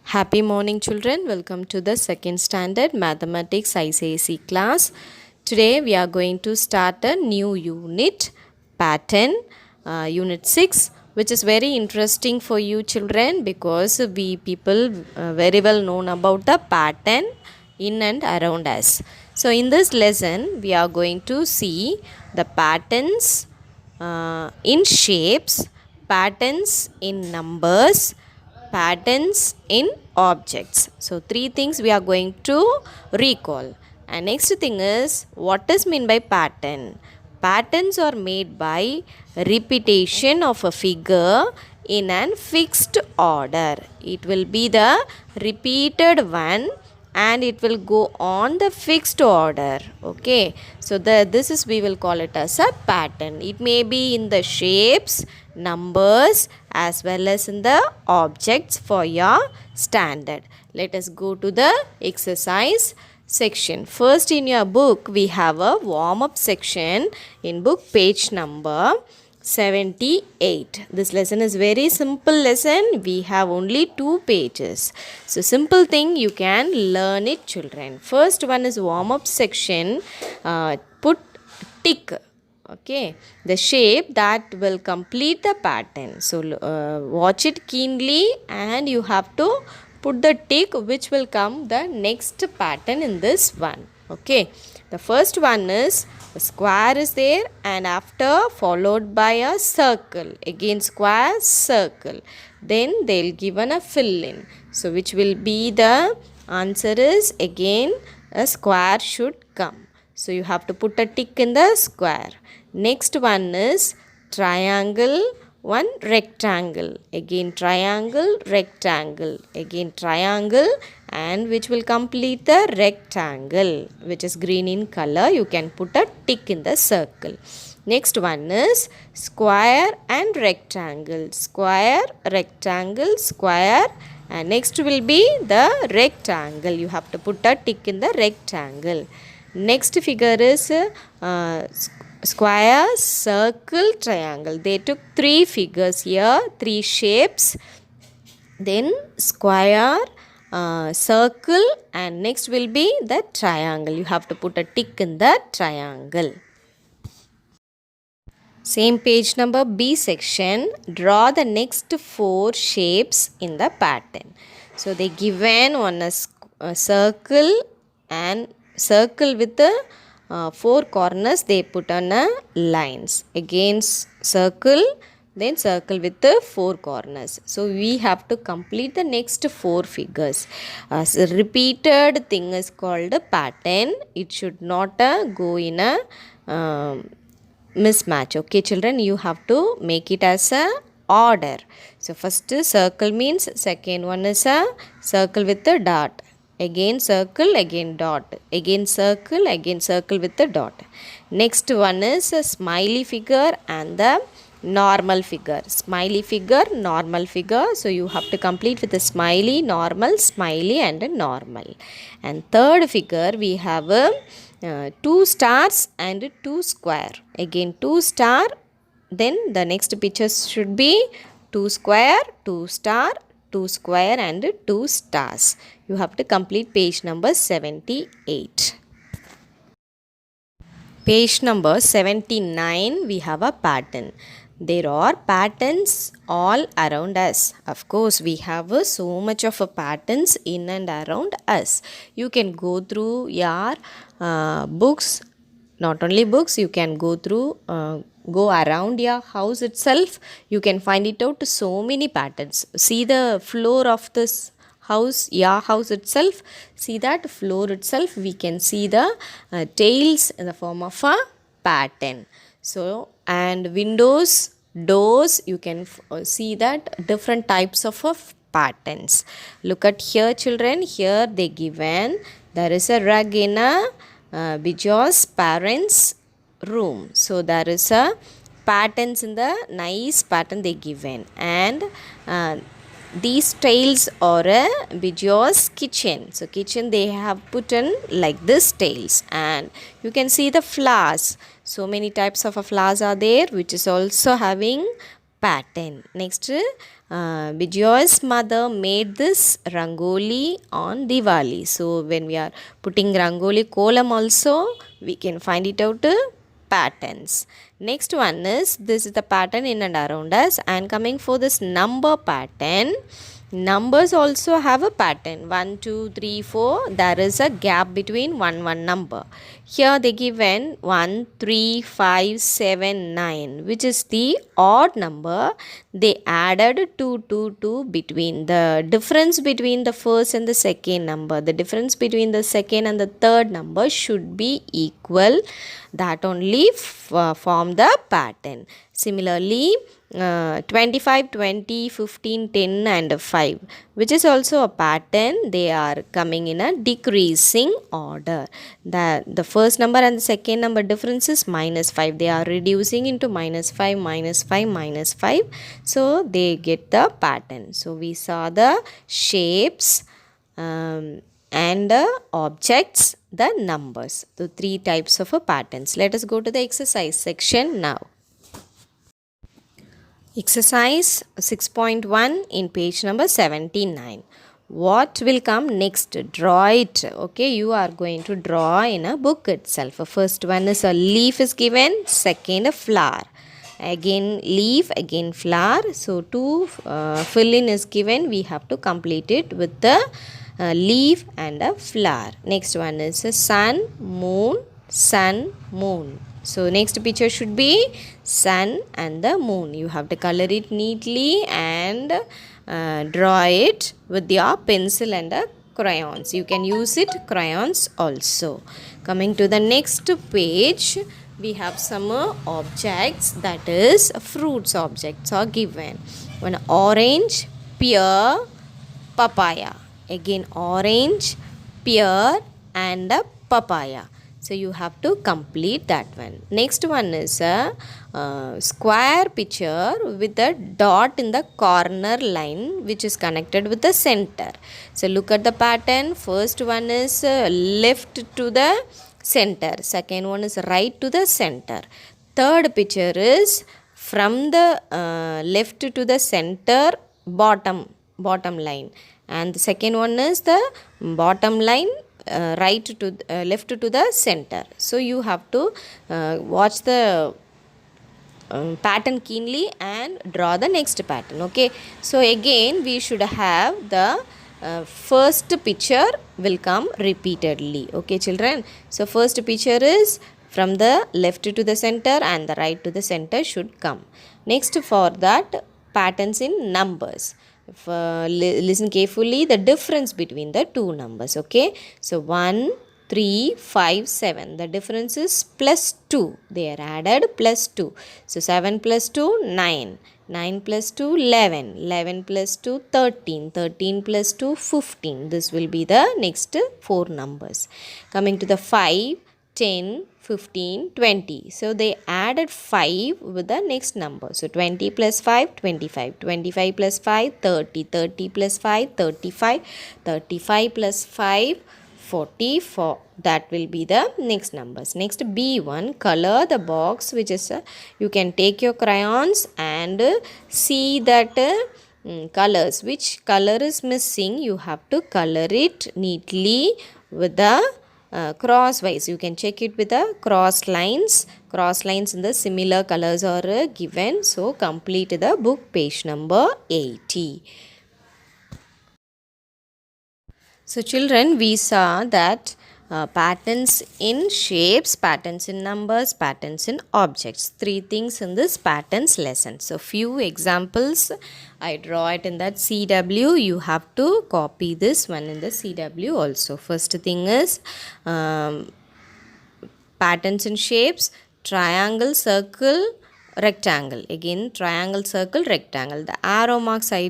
Happy morning, children. Welcome to the second standard mathematics ICSE class. Today, we are going to start a new unit, pattern, unit 6, which is very interesting for you, children, because we people very well known about the pattern in and around us. So, in this lesson, we are going to see the patterns in shapes, patterns in numbers, patterns in objects. So three things we are going to recall. And next thing is, what is mean by pattern? Patterns are made by repetition of a figure in an fixed order. It will be the repeated one and it will go on the fixed order. Okay, so this is, we will call it as a pattern. It may be in the shapes, numbers as well as in the objects for your standard. Let us go to the exercise section. First, in your book we have a warm-up section. In book page number 78. This lesson is very simple lesson. We have only 2 pages. So simple thing, you can learn it, children. First one is warm-up section. Put tick. Okay, the shape that will complete the pattern. So watch it keenly and you have to put the tick which will come the next pattern in this one. Okay, the first one is a square is there and after followed by a circle. Again square, circle. Then they'll given a fill in. So which will be the answer is again a square should come. So you have to put a tick in the square. Next one is triangle, one rectangle. Again triangle, rectangle. Again triangle, and which will complete the rectangle, which is green in color. You can put a tick in the circle. Next one is square and rectangle. Square, rectangle, square. And next will be the rectangle. You have to put a tick in the rectangle. Next figure is square, circle, triangle. They took 3 figures here, 3 shapes. Then square, circle, and next will be the triangle. You have to put a tick in the triangle. Same page number B section. Draw the next 4 shapes in the pattern. So they given one a circle and circle with the 4 corners they put on lines. Again circle, then circle with the 4 corners. So we have to complete the next 4 figures. So repeated thing is called a pattern. It should not go in a mismatch. Okay children, you have to make it as a order. So first circle means second one is a circle with the dot. Again circle, again dot. Again circle with the dot. Next one is a smiley figure and the normal figure. Smiley figure, normal figure. So you have to complete with the smiley, normal, smiley and a normal. And third figure we have a 2 stars and 2 square. Again 2 star. Then the next pictures should be 2 square, 2 star, 2 square and 2 stars. You have to complete page number 78. Page number 79, we have a pattern. There are patterns all around us. Of course, we have so much of a patterns in and around us. You can go through your books. Not only books, you can go through go around your house itself. You can find it out so many patterns. See the floor of this house, your house itself. See that floor itself, we can see the tails in the form of a pattern. So and windows, doors, you can see that different types of patterns. Look at here children. Here they given there is a rug in a Bijoy's parents room. So there is a patterns in the nice pattern they given, and these tiles are a Bijoy's kitchen. So kitchen they have put in like this tiles, and you can see the flowers. So many types of flowers are there, which is also having pattern. Next, Bijoy's mother made this rangoli on Diwali. So when we are putting rangoli kolam also, we can find it out patterns. Next one is, this is the pattern in and around us, and coming for this number pattern, numbers also have a pattern. 1 2 3 4, there is a gap between one number. Here they given 1 3 5 7 9, which is the odd number. They added 2 2 2 between. The difference between the first and the second number, the difference between the second and the third number should be equal. That only form the pattern. Similarly, 25 20 15 10 and 5, which is also a pattern. They are coming in a decreasing order. The first number and the second number difference is -5. They are reducing into -5 -5 -5, so they get the pattern. So we saw the shapes and the objects, the numbers, the three types of patterns. Let us go to the exercise section now. Exercise 6.1 in page number 79. What will come next? Draw it. Okay, you are going to draw in a book itself. First one is a leaf is given, second a flower. Again leaf, again flower. So to fill in is given, we have to complete it with the leaf and a flower. Next one is a sun, moon. So next picture should be sun and the moon. You have to color it neatly and draw it with your pencil and crayons. You can use it crayons also. Coming to the next page, we have some objects, that is fruits objects are given. One orange, pear, papaya. Again orange, pear and a papaya. So you have to complete that one. Next one is a square picture with a dot in the corner line which is connected with the center. So look at the pattern. First one is left to the center. Second one is right to the center. Third picture is from the left to the center, bottom line. And the second one is the bottom line, right to left to the center. So you have to watch the pattern keenly and draw the next pattern. Okay, so again we should have the first picture will come repeatedly. Okay children, so first picture is from the left to the center and the right to the center should come. Next, for that, patterns in numbers. If, listen carefully, the difference between the two numbers. Okay, so 1 3 5 7, the difference is plus 2. They are added plus 2. So 7 plus 2 9, 9 plus 2 11, 11 plus 2 13, 13 plus 2 15. This will be the next 4 numbers. Coming to the 5 10 15 20. So they added 5 with the next number. So 20 plus 5 25, 25 plus 5 30, 30 plus 5 35, 35 plus 5 44. That will be the next numbers. Next, B1, color the box, which is you can take your crayons and see that colors, which color is missing. You have to color it neatly with the crosswise. You can check it with the cross lines in the similar colors are given. So complete the book, page number 80. So children, we saw that patterns in shapes, patterns in numbers, patterns in objects. 3 things in this patterns lesson. So few examples I draw it in that CW. You have to copy this one in the CW also. First thing is patterns in shapes, triangle, circle, rectangle. Again triangle, circle, rectangle. The arrow marks I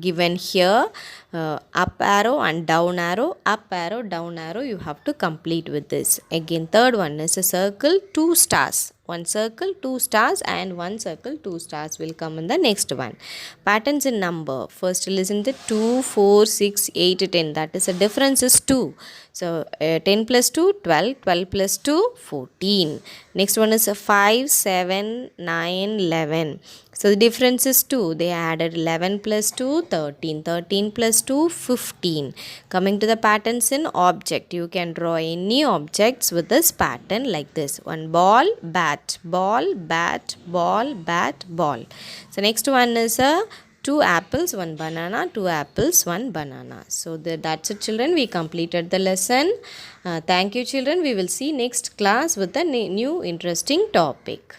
given here, up arrow and down arrow, up arrow, down arrow. You have to complete with this. Again third one is a circle, 2 stars. One circle, 2 stars, and one circle, 2 stars will come in the next one. Patterns in number. First listen to 2, 4, 6, 8, 10. That is the difference is 2. So 10 plus 2, 12. 12 plus 2, 14. Next one is 5, 7, 9, 11. So the difference is 2. They added 11 plus 2, 13. 13 plus 2, 15. Coming to the patterns in object. You can draw any objects with this pattern like this. One ball, bat, ball, bat, ball, bat, ball. So next one is a 2 apples, 1 banana, 2 apples, 1 banana. So that's it, children. We completed the lesson. Thank you, children. We will see next class with a new interesting topic.